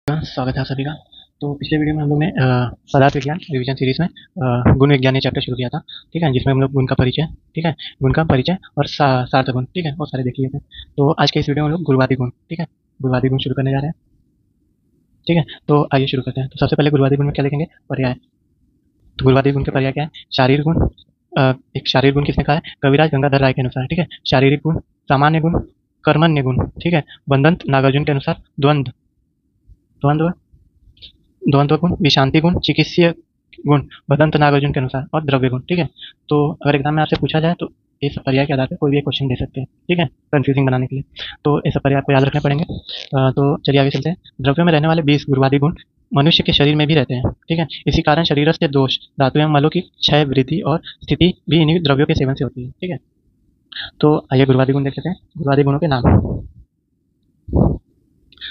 स्वागत है आप सभी का। तो पिछले वीडियो में हम लोग ने पदार्थ विज्ञान रिवीजन सीरीज में गुण विज्ञान ये चैप्टर शुरू किया था। ठीक है, जिसमें हम लोग गुण का परिचय, ठीक है, गुण का परिचय और सार्थ गुण, ठीक है, वो सारे देख लिए थे। तो आज के इस वीडियो में हम लोग गुरुवादी गुण, ठीक है, गुरुवादी गुण शुरू करने जा रहे हैं। ठीक है, तो आइए शुरू करते हैं। तो सबसे पहले गुरुवादी गुण में क्या देखेंगे? पर्याय। तो गुरुवादी गुण के पर्याय क्या है? शारीरिक गुण। एक शारीरिक गुण किसने कहा है? कविराज गंगाधर राय के अनुसार। ठीक है, शारीरिक गुण, सामान्य गुण, कर्मण्य गुण, ठीक है, बंदंत नागार्जुन के अनुसार द्वंद्व, द्वंद्व द्वंद्व गुण, विशांति गुण, चिकित्सीय गुण भदंत नागार्जुन के अनुसार, और द्रव्य गुण। ठीक है, तो अगर एग्जाम में आपसे पूछा जाए तो ये सब पर्याय के आधार पर कोई भी एक क्वेश्चन दे सकते हैं। ठीक है, कंफ्यूजिंग बनाने के लिए तो ये सब पर्याय आपको याद रखने पड़ेंगे। तो चलिए आगे चलते हैं। द्रव्यों में रहने वाले 20 गुरुवादी गुण मनुष्य के शरीर में भी रहते हैं। ठीक है, इसी कारण शरीरस्थ दोष, धातु एवं मलों की क्षय, वृद्धि और स्थिति भी इन्हीं द्रव्यों के सेवन से होती है। ठीक है, तो आइए गुरुवादी गुण देख लेते हैं। गुरुवादी गुणों के नाम।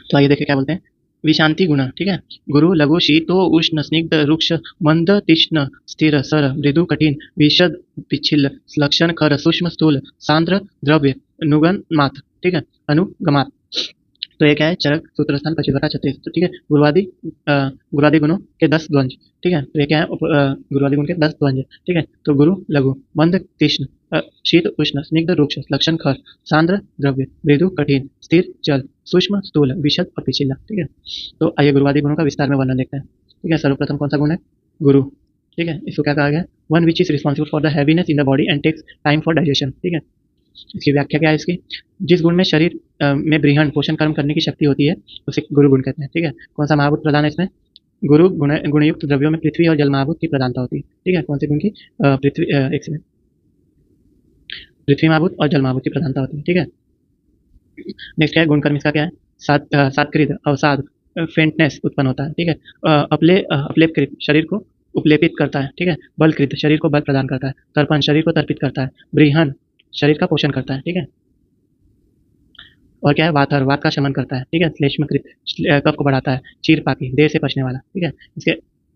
तो आइए देखिए क्या बोलते हैं। विशांति गुण, ठीक है, गुरु, लघु, शीतो, उष्ण, स्निग्ध, रुक्ष, मंद, तीक्ष्ण, स्थिर, सर, मृदु, कठिन, विशद, पिछिल, लक्षण, खर, सूक्ष्म, स्थूल, सांद्र, द्रव्य, नुगन, मात। ठीक है, अनुगमात। तो ये क्या है? चरक, सूत्रस्थान, पचिवटा, छत्तीस। तो ठीक है, गुरुवादी गुणों के 10 द्वंज। ठीक है, तो ये क्या है? गुरुवादी गुण के 10 द्वंज। ठीक है, तो गुरु, लघु, मंद, तीक्ष्ण, शीत, उष्ण, स्निग्ध, रुक्ष, लक्षण, खर, सांद्र, द्रव्य, मृदु, कठिन, स्थिर, जल, सूक्ष्म, स्थूल, विशद और पिछिला। ठीक है, तो आइए गुरुवादी गुणों का विस्तार में वर्णन देखते हैं। ठीक है, सर्वप्रथम कौन सा गुण है? गुरु। ठीक है, इसको क्या कहा गया है? One which is responsible for the heaviness in the body and takes time for digestion. ठीक है, इसकी व्याख्या क्या है इसकी? जिस गुण में शरीर में बृहण पोषण कर्म करने की शक्ति होती है उसे गुरु गुण कहते हैं। ठीक है, कौन सा महाभूत प्रधान है इसमें? गुरु गुणयुक्त द्रव्यों में पृथ्वी और जल महाभूत की प्रधानता होती है। ठीक है, कौन से गुण की? पृथ्वी, एक सेकंड, पृथ्वी महाभूत और जल महाभूत की प्रधानता होती है। ठीक है, नेक्स्ट क्या है? गुणकर्म इसका क्या है? सात्कृत, अवसाद, फेंटनेस उत्पन्न होता है। ठीक है, अपलेपकृत, शरीर को उपलेपित करता है। ठीक है, बलकृत, शरीर को बल प्रदान करता है। तर्पण, शरीर को तर्पित करता है। बृहण, शरीर का पोषण करता है। ठीक है, और क्या है? वातर, वात का शमन करता है। ठीक है, श्लेष्मकृत, कफ को बढ़ाता है। चीरपाकी, देह से पचने वाला। ठीक है, इसके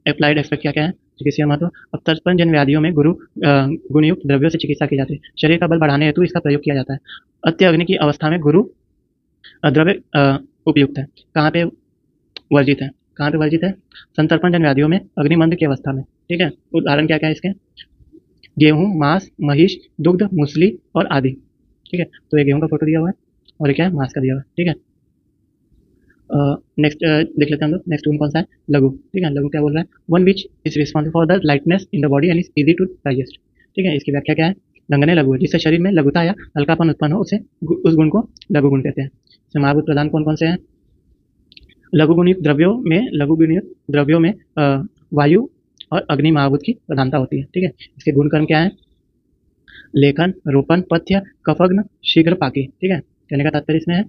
अप्लाइड एस्पेक्ट क्या क्या है? चिकित्सीय महत्व। अब तर्पण जन व्याधियों में गुणयुक्त द्रव्यों से चिकित्सा की जाती है। शरीर का बल बढ़ाने हेतु इसका प्रयोग किया जाता है। अत्य अग्नि की अवस्था में गुरु द्रव्य उपयुक्त है। कहाँ पे वर्जित है? कहाँ पे वर्जित है? संतर्पण जन व्याधियों में, अग्निमंद की अवस्था में। ठीक है, उदाहरण क्या क्या है इसके? गेहूं, मांस, महिष, दुग्ध, मूसली और आदि। ठीक है, तो ये गेहूं का फोटो दिया हुआ है और ये क्या है? मांस का दिया हुआ है। ठीक है, नेक्स्ट देख लेते हैं हम लोग। नेक्स्ट गुण कौन सा है? लघु। ठीक है, लघु क्या बोल रहा है? One which is responsible for the lightness in the body and is easy to digest. ठीक है, इसकी व्याख्या क्या है? नंगने लघु, जिससे शरीर में लघुता या हल्कापन उत्पन्न हो उसे उस गुण को लघु गुण कहते हैं। महाभूत प्रधान कौन कौन से हैं? लघु गुणयुक्त द्रव्यों में वायु और अग्नि महाभूत की प्रधानता होती है। ठीक है, इसके गुणकर्म क्या है? लेखन, रोपण, पथ्य, कफग्न, शीघ्र पाकी। ठीक है, कहने का तात्पर्य इसमें है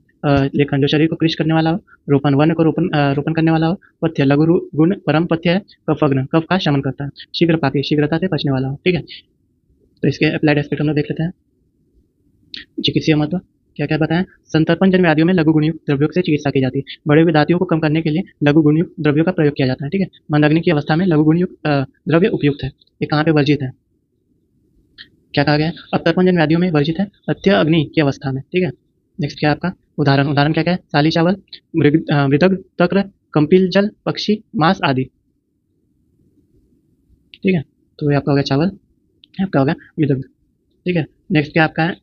लेखन, जो शरीर को कृष करने वाला हो। रोपण, वन को रोपण करने वाला हो। पथ्य, लघु गुण परम पथ्य है। कफग्न, कफ का शमन करता है। शीघ्र पाकी, शीघ्रता से पचने वाला हो। ठीक है, तो इसके अप्लाइड एस्पेक्ट हम लोग देख लेते हैं। चिकित्सीय महत्व क्या क्या बताएं? संतर्पण जन व्याधियों में लघु गुणयुक्त द्रव्यों से चिकित्सा की जाती है। बड़े हुए दातियों को कम करने के लिए लघु गुणयुक्त द्रव्यों का प्रयोग किया जाता है। ठीक है, मंदाग्नि की अवस्था में लघु गुणयुक्त द्रव्य उपयुक्त है। ये कहाँ पे वर्जित है? क्या कहा गया है? अब तर्पण व्याधियों में वर्जित है, अत्य अग्नि की अवस्था में। ठीक है, नेक्स्ट क्या है आपका? उदाहरण क्या क्या है? साली चावल, मृदग, तक्र, कंपिल जल, पक्षी, मांस आदि। ठीक है, तो ये आपका हो गया चावल, आपका हो गया मृदग। ठीक है, नेक्स्ट क्या आपका है?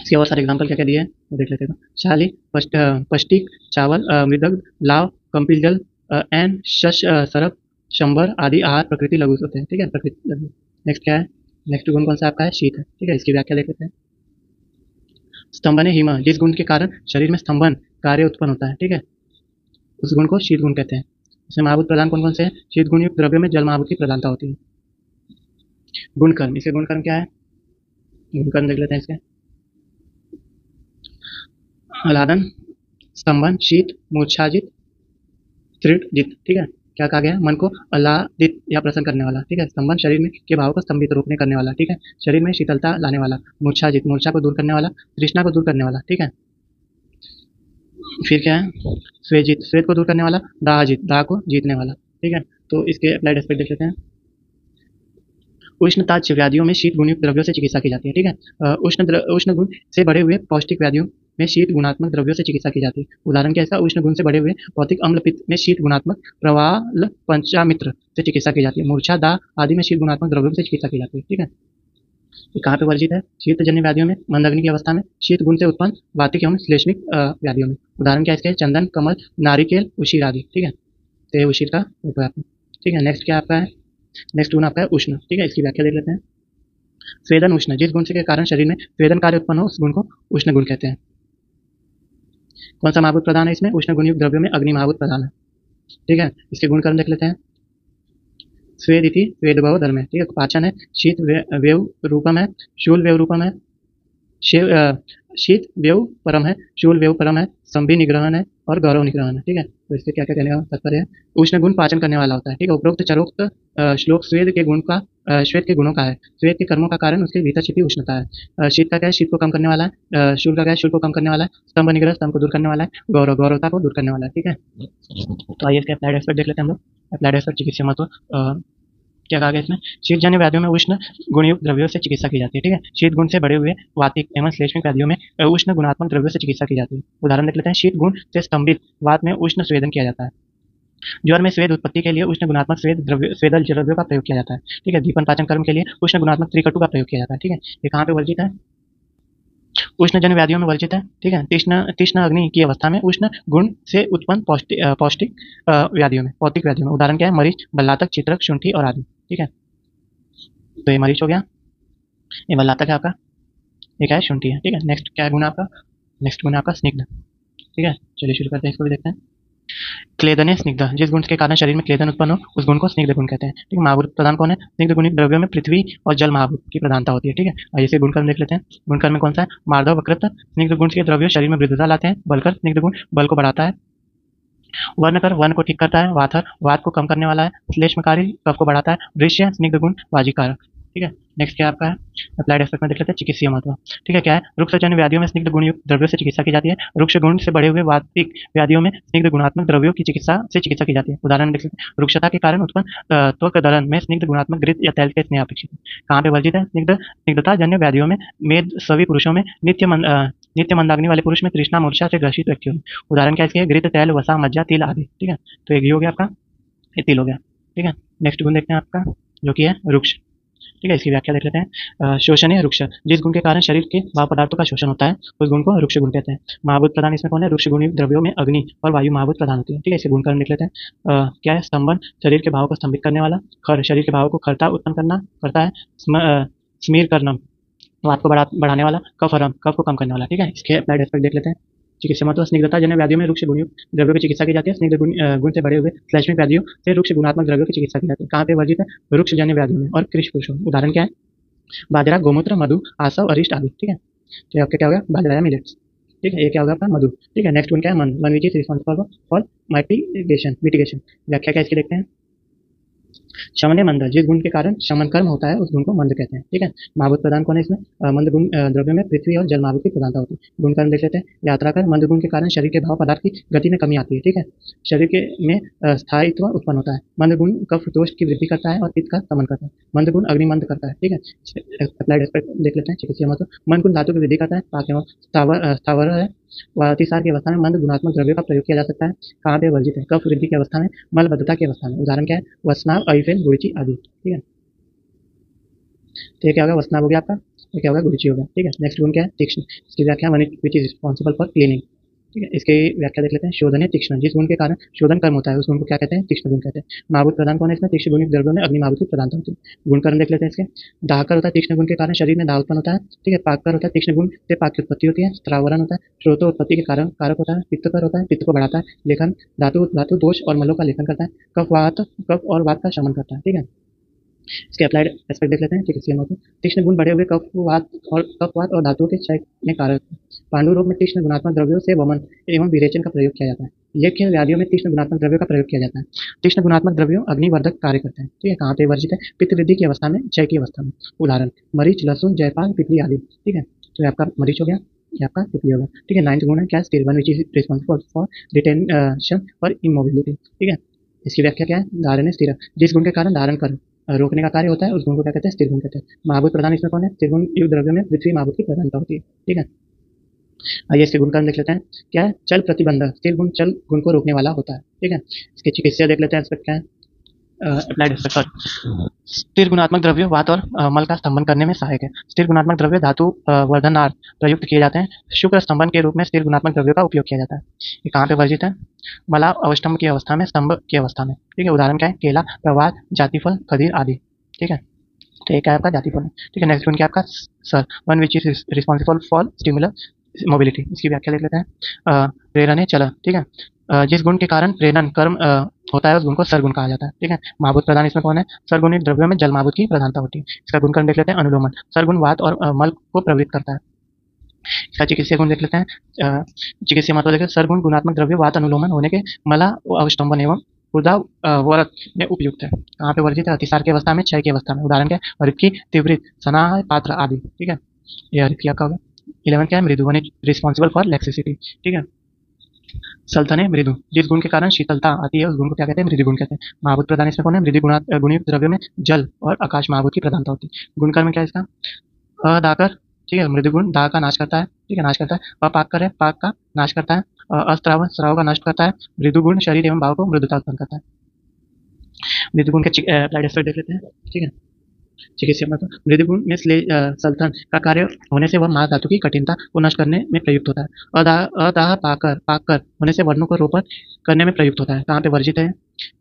इसके और सारे एग्जाम्पल क्या क्या दिए हैं वो देख लेते हैं। शाली, पष्टिक, चावल, मृदग, लाव, कंपिल जल, एन, शश, सरक, शंबर आदि आहार प्रकृति लघु होते हैं। ठीक है, प्रकृति लघु। नेक्स्ट क्या है? नेक्स्ट गुण कौन सा आपका है? शीत है। ठीक है, इसकी व्याख्या देख लेते हैं। स्तंभने हिम, जिस गुण के कारण शरीर में स्तंभन कार्य उत्पन्न होता है। ठीक है, उस गुण को शीत गुण कहते हैं। इसमें महाभूत प्रधान कौन कौन से हैं? शीत गुणयुक्त द्रव्य में जल महाभूत की प्रधानता होती है। गुणकर्म, इसके गुणकर्म क्या है? गुणकर्म देख लेते हैं इसके। आह्लादन, स्तंभन, शीत, मूर्छाजित, दृढ़जित। ठीक है, क्या कहा गया? मन को आह्लादित या प्रसन्न करने वाला। ठीक है, स्तंभन, शरीर में के भाव को स्तंभित रोकने करने वाला। ठीक है, शरीर में शीतलता लाने वाला। मूर्छाजित, मूर्छा को दूर करने वाला, तृष्णा को दूर करने वाला। ठीक है, फिर क्या है? स्वेजित, स्वेद को दूर करने वाला। दाहजित, दाह को जीतने वाला। ठीक है, तो इसके अप्लाइड एस्पेक्ट देख लेते हैं। उष्णताज व्याधियों में शीत गुणयुक्त द्रव्यों से चिकित्सा की जाती है। ठीक है, उष्ण गुण से बढ़े हुए पौष्टिक व्याधियों में शीत गुणात्मक द्रव्यों से चिकित्सा की जाती है। उदाहरण क्या है इसका? उष्ण गुण से बढ़े हुए भौतिक अम्ल पित्त में शीत गुणात्मक प्रवाल पंचामित्र से चिकित्सा की जाती है। मूर्छा दाह आदि में शीत गुणात्मक द्रव्यों से चिकित्सा की जाती है। ठीक है, ये कहाँ पे वर्जित है? शीतजन्य व्याधियों में, मंदग्नि की अवस्था में, शीत गुण से उत्पन्न वातिक एवं श्लेष्मिक व्याधियों में। उदाहरण क्या है इसके? चंदन, कमल, नारिकेल, उशीर आदि। ठीक है, तो ये उशीर का रूप है आपका। ठीक है, नेक्स्ट क्या आपका है? नेक्स्ट गुण आपका है उष्ण। ठीक है, इसकी व्याख्या देख लेते हैं। स्वेदन उष्ण, जिस गुण से के कारण शरीर में स्वेदन कार्य उत्पन्न हो उस गुण को उष्ण गुण कहते हैं। कौन सा महाभूत प्रधान है इसमें? उष्ण गुणयुक्त द्रव्यों में अग्नि महाभूत प्रधान है। ठीक है, इसके गुणकर्म देख लेते हैं। स्वेदिति स्वेदभव धर्म है। ठीक है, पाचन है, शीत वेव रूपम है, शूल वेव रूपम है, शीत वेव परम है, शूल वेव परम है, संभि निग्रहण है और गौरव निग्रहण है। ठीक है, तो इससे क्या क्या कहने का तात्पर्य है? उष्ण गुण पाचन करने वाला होता है। ठीक है, उपरोक्त चरोक्त श्लोक श्वेत के गुण का श्वेत के गुणों का है। श्वेत के कर्मों का कारण उसके भीतर छिपी उष्णता है। शीत का क्या है? शीत को कम करने वाला है। शूल का क्या है? शूल को कम करने वाला है। स्तंभ निग्रह स्तंभ को दूर करने वाला है। गौरव गौरवता को दूर करने वाला है। ठीक है, तो आइए इसके अप्लाइड एस्पेक्ट देख लेते हैं हम लोग। अप्लाइड एस्पेक्ट चिकित्सा महत्व क्या कहा गया इसमें? शीतजन्य व्याधियों में उष्ण गुणयुक्त द्रव्यों से चिकित्सा की जाती है। ठीक है, शीत गुण से बढ़े हुए वातिक एवं श्लेष्मिक व्याधियों में उष्ण गुणात्मक द्रव्यों से चिकित्सा की जाती है। उदाहरण देख लेते हैं। शीत गुण से स्तंभित वात में उष्ण स्वेदन किया जाता है। ज्वर में स्वेद उत्पत्ति के लिए उष्ण गुणात्मक स्वेदल द्रव्यों का प्रयोग किया जाता है। ठीक है, दीपन पाचन कर्म के लिए उष्ण गुणात्मक त्रिकटु का प्रयोग किया जाता है। ठीक है, ये कहाँ पे वर्जित है? उष्णजन्य व्याधियों में वर्जित है। ठीक है, तीक्ष्ण अग्नि की अवस्था में उष्ण गुण से उत्पन्न पौष्टिक व्याधियों में, भौतिक व्याधियों में। उदाहरण क्या है? मरीच, बल्लातक, चित्रक, शुंठी और आदि। ठीक है, तो ये मरीच हो गया, ये बल्लातक है आपका, ये क्या है? शुंठी है। ठीक है, नेक्स्ट क्या है गुण आपका? नेक्स्ट गुण आपका स्निग्ध। ठीक है, चलिए शुरू करते हैं, इसको भी देखते हैं। क्लेदने स्निग्ध, जिस गुण के कारण शरीर में क्लेदन उत्पन्न हो उस गुण को स्निग्ध गुण कहते हैं। ठीक है, महाभूत प्रधान कौन है? स्निग्ध गुणित द्रव्यों में पृथ्वी और जल महाभूत की प्रधानता होती है। ठीक है, आइए इसे गुणकर्म देख लेते हैं। गुणकर्म में कौन सा है? मार्दव वक्रत, स्निग्ध गुण के द्रव्य शरीर में वृद्धता लाते हैं। बलकर, स्निग्ध गुण बल को बढ़ाता है। वर्णकर, वर्ण को ठीक करता है। वाथर, वात को कम करने वाला है। श्लेष्मकारी, कफ को बढ़ाता है। दृश्य, स्निग्ध गुण वाजिकार। ठीक है, नेक्स्ट क्या आपका है? अप्लाइड एस्पेक्ट में देख लेते हैं। चिकित्सीय महत्व। ठीक है, क्या है? वृक्षजन्य व्याधियों में स्निग्ध गुणयुक्त द्रव्यों से चिकित्सा की जाती है। वृक्ष गुण से बढ़े हुए वातिक व्याधियों में स्निग्ध गुणात्मक द्रव्यों की चिकित्सा की जाती है। उदाहरण देख सकते हैं। वृक्षता के कारण उत्पन्न त्वक दलन में स्निग्ध गुणात्मक घृत या तैल के स्नेह अपेक्षित है। कहाँ पे वर्जित है? स्निग्धता जन्य व्याधियों में, मेद सभी पुरुषों में, नित्य मंदाग्नि वाले पुरुष में, तृष्णा मूर्छा से ग्रसित व्यक्तियों में। उदाहरण क्या इसके? घृत, तैल, वसा, मज्जा, तिल आदि। ठीक है, तो एक ये हो गया आपका, ये तिल हो गया। ठीक है, नेक्स्ट गुण देखते हैं आपका, जो कि है रुक्ष। ठीक है, इसकी व्याख्या देख लेते हैं। शोषणीय वृक्ष, जिस गुण के कारण शरीर के भाव पदार्थों का शोषण होता है उस गुण को वृक्ष गुण कहते हैं। महाभूत प्रधान इसमें कौन है? वृक्ष गुण द्रव्यों में अग्नि और वायु महाभूत प्रधान होती है। ठीक है, इसे गुणकर्म देख लेते हैं। क्या है? स्तंभन, शरीर के भाव को स्तंभित करने वाला। खर, शरीर के भाव को खरता उत्पन्न करता है। स्मीर कर्णम, वात को बढ़ाने वाला। कफहरम, कफ को कम करने वाला। ठीक है, इसके अप्लाइड एस्पेक्ट देख लेते हैं। चिकित्सा महत्व। स्निग्धता जन्य व्याधियों में वृक्ष गुणयुक्त द्रव्यों की चिकित्सा की जाती है। स्निग्ध गुण से बढ़े हुए श्लेष्मिक व्याधियों से वृक्ष गुणात्मक द्रव्यों की चिकित्सा की जाती है। कहाँ पे वर्जित है? वृक्ष जन्य व्याधियों में और कृषि पुरुषों में। उदाहरण क्या है? बाजरा, गोमूत्र, मधु, आसव, अरिष्ट आदि। ठीक है, तो आपका क्या होगा? बाजरा या मिलेट्स। ठीक है, ये क्या होगा आपका? मधु। ठीक है, नेक्स्ट वन क्या है? मन विच इज रिस्पॉन्सिबल फॉर मिटिगेशन। व्याख्या क्या इसकी देखते हैं। शमने मंद, जिस गुण के कारण शमन कर्म होता है उस गुण को मंद कहते हैं। ठीक है, महाभूत प्रधान कौन है इसमें? मंद गुण द्रव्य में पृथ्वी और जल महाभूत की प्रधानता होती है। गुण कर्म देख लेते हैं। यात्रा कर, मंद गुण के कारण शरीर के भाव पदार्थ की गति में कमी आती है। ठीक है, शरीर के में स्थायित्व उत्पन्न होता है। मंद गुण कफ दोष की वृद्धि करता है और पित्त का दमन करता है। मंद गुण अग्निमंद करता है। ठीक है, अप्लाइड एस्पेक्ट देख लेते हैं। चिकित्सीय महत्व। मंद गुण धातु की वृद्धि करता है। पाक एवं स्थावर है। अतिसार की अवस्था में मंद गुणात्मक द्रव्यों का प्रयोग किया जा सकता है। कहाँ पे वर्जित है? कफ वृद्धि की अवस्था में, मलबद्धता की अवस्था में। उदाहरण क्या है? वसनाव, अइफेन, गुड़ची आदि। ठीक है, तो ये क्या होगा? वसनाव हो गया आपका, ये क्या होगा? गुड़ची हो गया। ठीक है, नेक्स्ट गुण क्या है? तीक्ष्ण। इसकी व्याख्या विच इज रिस्पॉन्सिबल फॉर क्लीनिंग। ठीक है, इसकी व्याख्या देख लेते हैं। शोधन है तीक्ष्ण, जिस गुण के कारण शोधन कर्म होता है उस गुण को क्या कहते हैं? तीक्ष्ण गुण कहते हैं। महाभूत प्रधान कौन है इसमें? तीक्ष्ण गुण द्रव्यों में अग्नि महाभूत की प्रधानता होती है। गुणकर्म देख लेते हैं इसके। दाहकर होता है, तीक्ष्ण गुण के कारण शरीर में दाह उत्पन्न होता है। ठीक है, पाककर होता है, तीक्ष्ण गुण से पाक की उत्पत्ति होती है। स्त्रावरण होता है, स्रोतो उत्पत्ति के कारण कारक होता है। पित्तकर होता है, पित्त को बढ़ाता है। लेखन, धातु दोष और मलों का लेखन करता है। कफ और वात का शमन करता है। ठीक है, इसके अप्लाइड एस्पेक्ट देख लेते हैं। चिकित्सीय महत्व। तीक्ष्ण गुण बढ़े हुए कफ वात और धातुओं के क्षय में कारक है। पांडु रोग में तीक्ष्ण गुणात्मक द्रव्यों से वमन एवं विरेचन का प्रयोग किया जाता है। यज्ञ व्याधियों में तीक्ष्ण गुणात्मक द्रव्यों का प्रयोग किया जाता है। तीक्ष्ण गुणात्मक द्रव्यों अग्निवर्धक कार्य करते हैं। ठीक है, कहाँ पे वर्जित है? पित्त वृद्धि की अवस्था में, क्षय की अवस्था में। उदाहरण मरीच, लहसुन, जयपाल, पिपली आदि। ठीक है, तो आपका मरीच हो गया, ये आपका पिपली होगा। ठीक है, 9th गुण है क्या? स्थिर, one which is responsible for retention और इमोबिलिटी। ठीक है, इसकी व्याख्या क्या है? धारण स्थिर, जिस गुण के कारण धारण कर रोकने का कार्य होता है उस गुण को क्या कहते हैं? स्थिर गुण कहते हैं। महाभूत प्रधान इसमें कौन है? स्थिर गुण युक्त द्रव्यों में पृथ्वी महाभूत की प्रधानता होती है। ठीक है, आइए इसके गुणकर्म देख लेते हैं। क्या है? चल प्रतिबंधक, स्थिर गुण चल गुण को रोकने वाला होता है। ठीक है, इसके चिकित्सा देख लेते हैं। एस्पेक्ट क्या है? Applied aspect, sorry. स्थिर गुणात्मक द्रव्य वात और मल का स्तंभन करने में सहायक है। स्थिर गुणात्मक द्रव्य धातु वर्धनार्थ प्रयुक्त किए जाते हैं। शुक्र स्तंभन के रूप में स्थिर गुणात्मक द्रव्यों का उपयोग किया जाता है। ये कहाँ पे वर्जित है? मला अवस्टम्भ की अवस्था में, स्तंभ की अवस्था में। ठीक है, उदाहरण क्या है? केला, प्रवाल, जातिफल, खदीर आदि। ठीक है, तो एक है आपका जातिफल। ठीक है, नेक्स्ट वन क्या आपका? Sir, one which is responsible for स्टिमुलर mobility. इसकी व्याख्या देख लेते हैं। प्रेरणा चला। ठीक है, जिस गुण के कारण प्रेरण कर्म होता है उस गुण को सरगुण कहा जाता है। ठीक है, महाभूत प्रधान इसमें कौन है? सरगुणित द्रव्यों में जल महाभूत की प्रधानता होती है। इसका गुणकर्म देख लेते हैं। अनुलोमन, सरगुण वात और मल को प्रवृत्त करता है। इसका चिकित्सीय गुण देख लेते हैं। चिकित्सीय महत्व देखें। सरगुण गुणात्मक द्रव्य वात अनुलोमन होने के मला अवस्टम्भन एवं ऊर्जा वरक में उपयुक्त है। कहाँ पे वर्जित है? अतिसार की अवस्था में, क्षय की अवस्था में। उदाहरण क्या है? हरित, तीव्रित, सनाह, पात्र आदि। ठीक है, ये हरित क्या होगा? 11 क्या है? मृदु, रिस्पॉन्सिबल फॉर लैक्सिसिटी। ठीक है, सल्तने मृदु, जिस गुण के कारण शीतलता आती है उस गुण को क्या कहते हैं? मृदु गुण कहते हैं। महाभूत प्रधान इसमें कौन है? मृदु गुणयुक्त द्रव्य में जल और आकाश महाभूत की प्रधानता होती है। गुणकर्म में क्या है इसका? अदाकर। ठीक है, मृदु गुण दाह का नाश करता है। ठीक है, नाश करता है। अपाकर है, पाक का नाश करता है। अस्त्राव, स्राव का नष्ट करता है। मृदु गुण शरीर एवं भाव को मृदुता उत्पन्न करता है। मृदु गुण के अप्लाइड एस्पेक्ट देख लेते हैं। ठीक है, चिकित्सा मतलब मृदु गुण में सल्थन का कार्य होने से वह मांस धातु की कठिनता को नष्ट करने में प्रयुक्त होता है। अदाह पाकर पाकर होने से वर्णों को रोपण करने में प्रयुक्त होता है। कहाँ पे वर्जित है?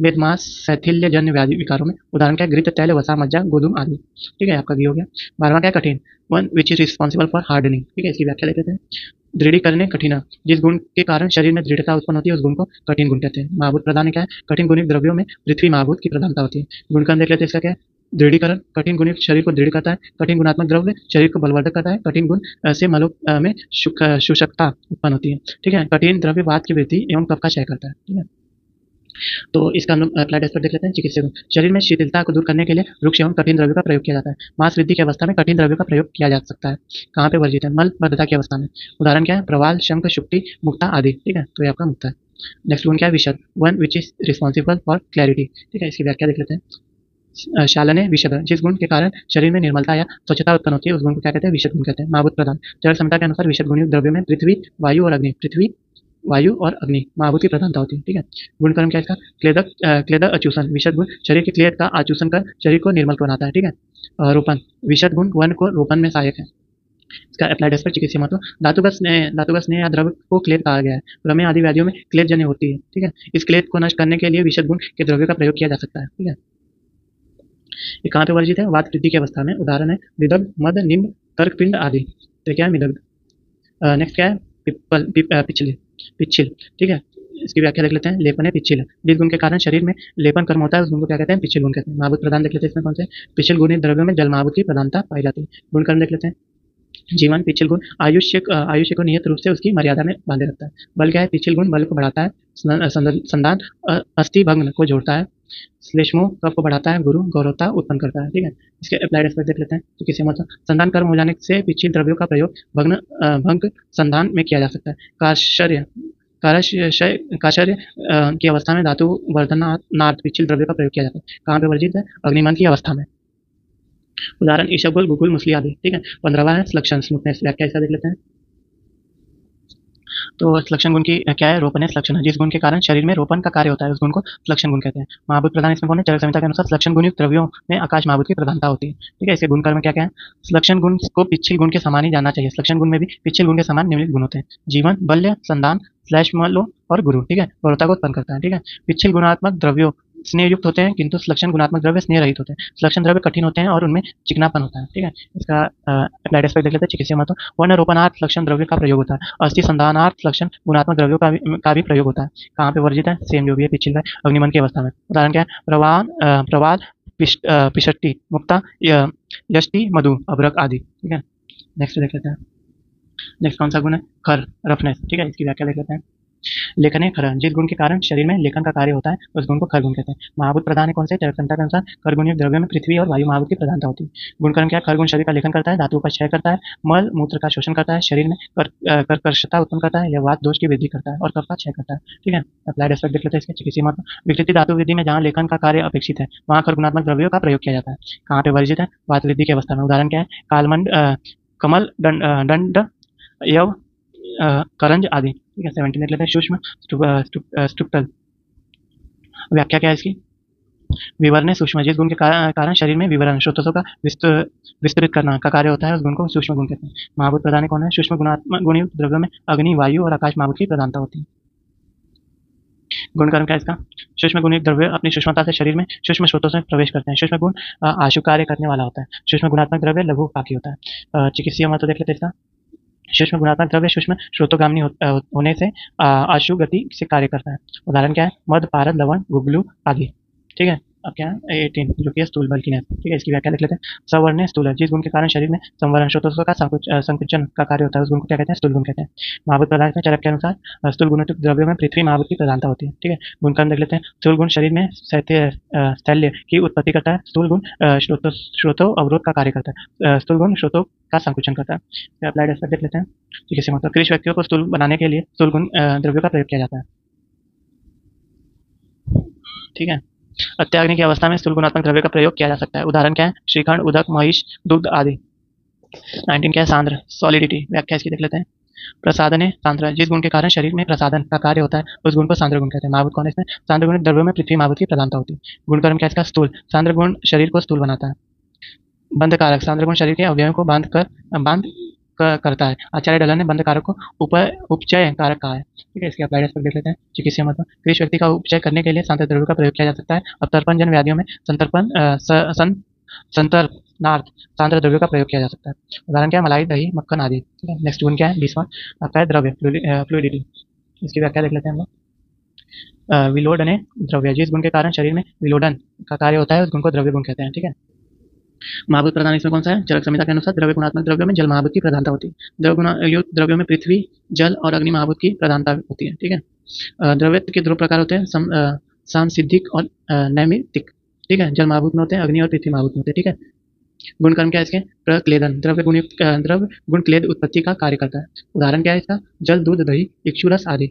वेदमास शैथिल्य जन्य व्याधि विकारों में। उदाहरण क्या है? घृत, तैल, वसा, मज्जा, गोधूम आदि। ठीक है, आपका घी हो गया। 12वां क्या है? कठिन, one which is responsible for hardening. ठीक है, इसकी व्याख्या लेते हैं। दृढ़ीकरण कठिन, जिस गुण के कारण शरीर में दृढ़ता उत्पन्न होती है उस गुण को कठिन गुण कहते हैं। महाभूत प्रधान क्या है? कठिन गुणित द्रव्यों में पृथ्वी महाभूत की प्रधानता होती है। गुणकर्म देख लेते हैं। इसका क्या है? दृढ़ीकरण, कठिन गुणित शरीर को दृढ़ करता है। कठिन गुणात्मक द्रव्य शरीर को बलवर्धक करता है। कठिन गुण से मलों में शुष्कता उत्पन्न होती है। ठीक है, कठिन द्रव्य वात की वृद्धि एवं कफ का क्षय करता है। ठीक है, तो इसका हम अप्लाइड एस्पेक्ट देख लेते हैं। चिकित्सा गुण, शरीर में शिथिलता को दूर करने के लिए रुक्ष एवं कठिन द्रव्य का प्रयोग किया जाता है। मांस वृद्धि की अवस्था में कठिन द्रव्य का प्रयोग किया जा सकता है। कहाँ पे वर्जित है? मलबद्धता की अवस्था में। उदाहरण क्या है? प्रवाल, शंख, शुक्ति, मुक्ता आदि। ठीक है, तो ये आपका मुक्ता है। नेक्स्ट गुण क्या है? विशद, one which is responsible for clarity. ठीक है, इसकी व्याख्या देख लेते हैं। शालने विशद, जिस गुण के कारण शरीर में निर्मलता या स्वच्छता उत्पन्न होती है उस गुण को क्या कहते हैं? विशद गुण कहते हैं। महाभूत प्रधान, जल क्षमता के अनुसार विशद गुणयुक्त द्रव्य में पृथ्वी, वायु और अग्नि, पृथ्वी, वायु और अग्नि महाभूत की प्रधानता होती है। ठीक है, गुणकर्म क्या है इसका? क्लेदक अचूषण, विशद गुण शरीर के क्लेद का आचूषण कर शरीर को निर्मल बनाता है। ठीक है, रोपण, विशद गुण वन को रोपण में सहायक है। इसका अप्लाइड एस्पेक्ट चिकित्सा महत्व, धातुगत स्नेह या द्रव्य को क्लेद कहा गया है। प्रमेय आदि व्याधियों में क्लेद जन्य होती है। ठीक है, इस क्लेद को नष्ट करने के लिए विशद गुण के द्रव्य का प्रयोग किया जा सकता है। ठीक है, ये कहाँ पे वर्जित है? वात वृद्धि की अवस्था में। उदाहरण है विदग्ध, मद, निम्ब, तर्कपिंड आदि। तो क्या है? विदग्ध। नेक्स्ट क्या है? पिच्छिल। ठीक है, इसकी व्याख्या देख लेते हैं। लेपन है, पिच्छिल, जिस गुण के कारण शरीर में लेपन कर्म होता है उस गुण को क्या कहते हैं? पिच्छिल गुण कहते हैं। महाभूत प्रधान देख लेते हैं। इसमें कौन से? पिच्छिल गुणित द्रव्यों में जल महाभूत की प्रधानता पाई जाती है। गुणकर्म देख लेते हैं। जीवन, पिच्छिल गुण आयुष्य को नियत रूप से उसकी मर्यादा में बांधे रखता है। बल क्या है? पिच्छिल गुण बल को बढ़ाता है। संधान, अस्थि भग्न को जोड़ता है। श्लेष्मो कफ को बढ़ाता है। गुरु गौरवता उत्पन्न करता है। ठीक है, इसके अप्लाइड एस्पेक्ट देख लेते हैं। तो किसी मतलब संधान कर्म हो जाने से पिच्छिल द्रव्यों का प्रयोग भंग संधान में किया जा सकता है। काशर्य की अवस्था में धातु वर्धनार्थ पिच्छिल द्रव्य का प्रयोग किया जाता है। कहाँ पे वर्जित है? अग्निमन की अवस्था में। उदाहरण ईशबगुल, गुगुल, मुसली आदि। ठीक है, 15वां है श्लक्षण, स्मूथनेस। व्याख्या ऐसा देख लेते हैं। तो श्लक्षण गुण की क्या है? रोपण है, श्लक्षण है, जिस गुण के कारण शरीर में रोपण का कार्य होता है उस गुण को श्लक्षण गुण कहते हैं। महाभूत प्रधान इसमें कौन है? चरक संहिता के अनुसार श्लक्षण गुणयुक्त द्रव्यों में आकाश महाभूत की प्रधानता होती है। ठीक है, इसके गुणकर्म में क्या क्या है? श्लक्षण गुण को पिच्छिल गुण के समान ही जानना चाहिए। श्लक्षण गुण में भी पिच्छिल गुण के समान निम्नलिखित गुण होते हैं। जीवन, बल्य, संधान, श्लेष्मलो और गुरु। ठीक है, गौरवता को उत्पन्न करता है। ठीक है, पिच्छिल गुणात्मक द्रव्यों स्नेह युक्त होते हैं किंतु श्लक्षण गुणात्मक द्रव्य स्नेह रहित होते हैं। श्लक्षण द्रव्य कठिन होते हैं और उनमें चिकनापन होता है। ठीक है, इसका अप्लाइड एस्पेक्ट देख लेते हैं। चिकित्सा महत्व, वर्ण रोपणार्थ श्लक्षण द्रव्य का प्रयोग होता है। अस्थि संधानार्थ श्लक्षण गुणात्मक द्रव्यों का भी प्रयोग होता है। कहाँ पे वर्जित है? सेम जो भी है पिच्छिल है, अग्निमन की अवस्था में। उदाहरण क्या है? प्रवाल, पिषट्टी, मुक्ता, यष्टि, मधु, अभ्रक आदि। ठीक है, नेक्स्ट देख लेते हैं। नेक्स्ट कौन सा गुण है? खर, रफनेस। ठीक है, इसकी व्याख्या देख लेते हैं। लेखन है खर, जिस गुण के कारण शरीर में लेखन का कार्य होता है उस गुण को खर गुण कहते हैं। महाभूत प्रधान है कौन से? चरक संहिता के अनुसार खर गुणयुक्त द्रव्य में पृथ्वी और वायु महाभूत की प्रधानता होती है। गुणकर्म क्या है? खर गुण शरीर का लेखन करता है, धातुओं का क्षय करता है, मल मूत्र का शोषण करता है, शरीर में कर्कशता उत्पन्न करता है या वात दोष की वृद्धि करता है और कफ का क्षय करता है। ठीक है, अप्लाइड एस्पेक्ट देख लेते हैं इसके। चिकित्सीय महत्व, विकृति धातु वृद्धि में जहाँ लेखन का कार्य अपेक्षित है वहाँ खर गुणात्मक द्रव्यों का प्रयोग किया जाता है। कहाँ पे वर्जित है? वात वृद्धि की अवस्था में। उदाहरण क्या है? कालमंड, कमल, दंड, यव, करंज आदि। ठीक है, 17 देख लेते हैं। सूक्ष्म स्ट्रक्टल, व्याख्या क्या है इसकी? विवरण सूक्ष्म, जिस गुण के कारण शरीर में विवरण स्रोतों का विस्तृत करना का कार्य होता है, उस गुण को सूक्ष्म गुण कहते हैं। महाभूत प्रधान कौन है? सूक्ष्म गुणात्मक गुणयुक्त द्रव्यों में अग्नि, वायु और आकाश महाभूत की प्रधानता होती है। गुण कर्म क्या है इसका? सूक्ष्म गुणयुक्त द्रव्य अपनी सूक्ष्मता से शरीर में सूक्ष्म स्रोतों से प्रवेश करते हैं। सूक्ष्म गुण आशु कार्य करने वाला होता है। सूक्ष्म गुणात्मक द्रव्य लघु पाकी होता है। चिकित्सीय महत्व देख लेते हैं इसका। सूक्ष्म गुणात्मक द्रव्य सूक्ष्म स्रोतोगामी होने से आशु गति से कार्य करता है। उदाहरण क्या है? मध, पारद, लवण, गुगलू आदि। ठीक है, अब क्या है 18 जो कि है स्थूल बल की नस। ठीक है, इसकी व्याख्या लिख लेते हैं। सवर्ण स्थूल है, जिस गुण के कारण शरीर में संवरण स्रोतों का संकुचन का कार्य होता है, उस गुण को क्या कहते हैं? स्थूल गुण कहते हैं। महाभूत पदार्थ में चरक के अनुसार स्थूल गुण द्रव्यों में पृथ्वी महाभूत की प्रधानता होती है। ठीक है, गुणकर्म देख लेते हैं। स्थूल गुण शरीर में स्थैल्य की उत्पत्ति करता है। स्थूल गुण स्रोतों अवरोध का कार्य करता है। स्थूल गुण स्रोतों का संकुचन करता है। अप्लाइड एस्पेक्ट देख लेते हैं। ठीक है, मतलब कृषि व्यक्तियों को स्थूल बनाने के लिए स्थूल गुण द्रव्यों का प्रयोग किया जाता है। ठीक है, अत्याग्नि की अवस्था में स्थूल गुणात्मक द्रव्य का प्रयोग किया जा सकता है। उदाहरण क्या है? श्रीखंड, उदक, महिष, दुग्ध आदि। 19 क्या है? सांद्र, सॉलिडिटी, व्याख्या इसकी देख लेते हैं। प्रसादन है सांद्र, जिस गुण के कारण शरीर में प्रसादन का कार्य होता है, उस गुण को सांद्र गुण कहते हैं। महाभूत कौन है इसमें? सांद्र गुण द्रव्यों में पृथ्वी महाभूत की प्रधानता होती है। गुणकर्म क्या है इसका? स्थूल, सांद्र गुण शरीर को स्थूल बनाता है। बंध कारक, सांद्र गुण शरीर के अवयवों को बांध करता है। आचार्य डलन ने बंध कारक को उपचय कारक कहा है। ठीक है, इसके अप्लाइड एस्पेक्ट देख लेते हैं। चिकित्सीय महत्व, कृषि व्यक्ति का उपचय करने के लिए सांद्र द्रव्य का प्रयोग किया जा सकता है। अवतर्पण जन व्याधियों में संतर्पणार्थ सांद्र द्रव्यों का प्रयोग किया जा सकता है। उदाहरण क्या है? मलाई, दही, मक्खन आदि। ठीक है, नेक्स्ट गुण क्या है? 20वां आपका है द्रव्य, फ्लूइडिटी। इसकी व्याख्या देख लेते हैं हम लोग। विलोडने द्रव्य, जिस गुण के कारण शरीर में विलोडन का कार्य होता है, उस गुण को द्रव्य गुण कहते हैं। ठीक है, महाभूत प्रधान इसमें कौन सा है? चरक संहिता के अनुसार द्रव्य गुणात्मक द्रव्यों में जल महाभूत की प्रधानता होती है। द्रव्य गुणयुक्त द्रव्यों में पृथ्वी, जल और अग्नि महाभूत की प्रधानता होती है। ठीक है, द्रव्य के दो प्रकार होते हैं, सांसिद्धिक और नैमित्तिक। ठीक है, जल महाभूत में होते हैं, अग्नि और पृथ्वी महाभूत में होते हैं। ठीक है, गुणकर्म क्या है इसके? प्रक्लेदन, द्रव्य गुण क्लेद उत्पत्ति का कार्य करता है। उदाहरण क्या है इसका? जल, दूध, दही, इक्षुरस आदि।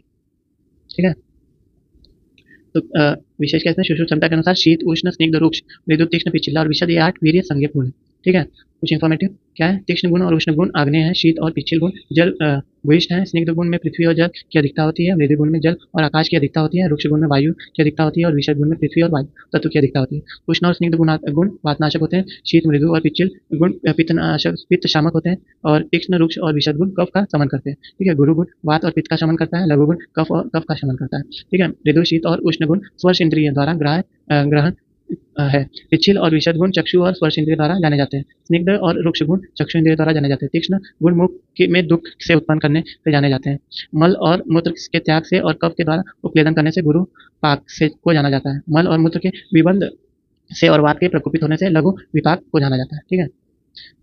ठीक है, तो विशेष क्या है? सुषुप्त क्षमता के अनुसार शीत, उष्ण, स्निग्ध, रुक्ष, मृदु, तीक्ष्ण, पिछला और विशद, ये 8 वीर्य संज्ञक गुण है। ठीक है, कुछ इन्फॉर्मेटिव क्या है? तीक्ष्ण गुण और उष्ण गुण आग्नेय है, शीत और पिछल गुण जल भूयिष्ठ है, स्निग्ध गुण में पृथ्वी और जल की अधिकता होती है, मृदु गुण में जल और आकाश की अधिकता होती है, रुक्ष गुण में वायु की अधिकता होती है और विशद गुण में पृथ्वी और वायु तत्व की अधिकता होती है। उष्ण और स्निग्ध गुण वातनाशक होते हैं, शीत, मृदु और पिछल गुण पित्त शामक होते हैं और तीक्ष्ण, रुक्ष और विशद गुण कफ का शमन करते हैं। ठीक है, गुरु गुण वात और पित्त का शमन करता है, लघु गुण कफ का शमन करता है। ठीक है, मृदु, शीत और उष्ण गुण स्पर्श इंद्रिय द्वारा ग्रहण है। पिछल और विशद गुण चक्षु और स्पर्श इंद्रिय द्वारा जाने जाते हैं। स्निग्ध और रुक्ष गुण चक्षु इंद्रिय द्वारा जाने जाते हैं। तीक्ष्ण गुण मुख में दुख से उत्पन्न करने से जाने जाते हैं। मल और मूत्र के त्याग से और कफ के द्वारा उपलेदन करने से गुरु पाक से को जाना जाता है। मल और मूत्र के विबंध से और वात के प्रकोपित होने से लघु विपाक को जाना जाता है। ठीक है,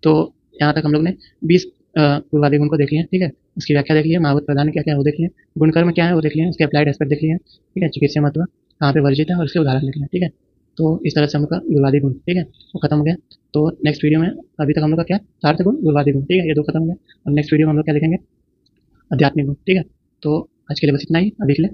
तो यहाँ तक हम लोग ने 20 पूर्वादि गुण को देख लिया। ठीक है, उसकी व्याख्या देख लिया। महाभूत प्रधान क्या क्या है वो देख लिया, गुणकर्म क्या है वो देख लिया, उसके अप्लाइड एस्पेक्ट देख लिया। ठीक है, चिकित्सीय महत्व कहाँ पे वर्जित है और उसके उदाहरण लिख लिया। ठीक है, तो इस तरह से हम लोग का गुणवादी गुण, ठीक है, वो खत्म हो गया। तो नेक्स्ट वीडियो में अभी तक हम लोग का क्या? सार्थ गुण, गुणवादी गुण। ठीक है, ये दो खत्म हो गया। अब नेक्स्ट वीडियो में हम लोग क्या देखेंगे? आध्यात्मिक गुण। ठीक है, तो आज के लिए बस इतना ही, अभी के लिए।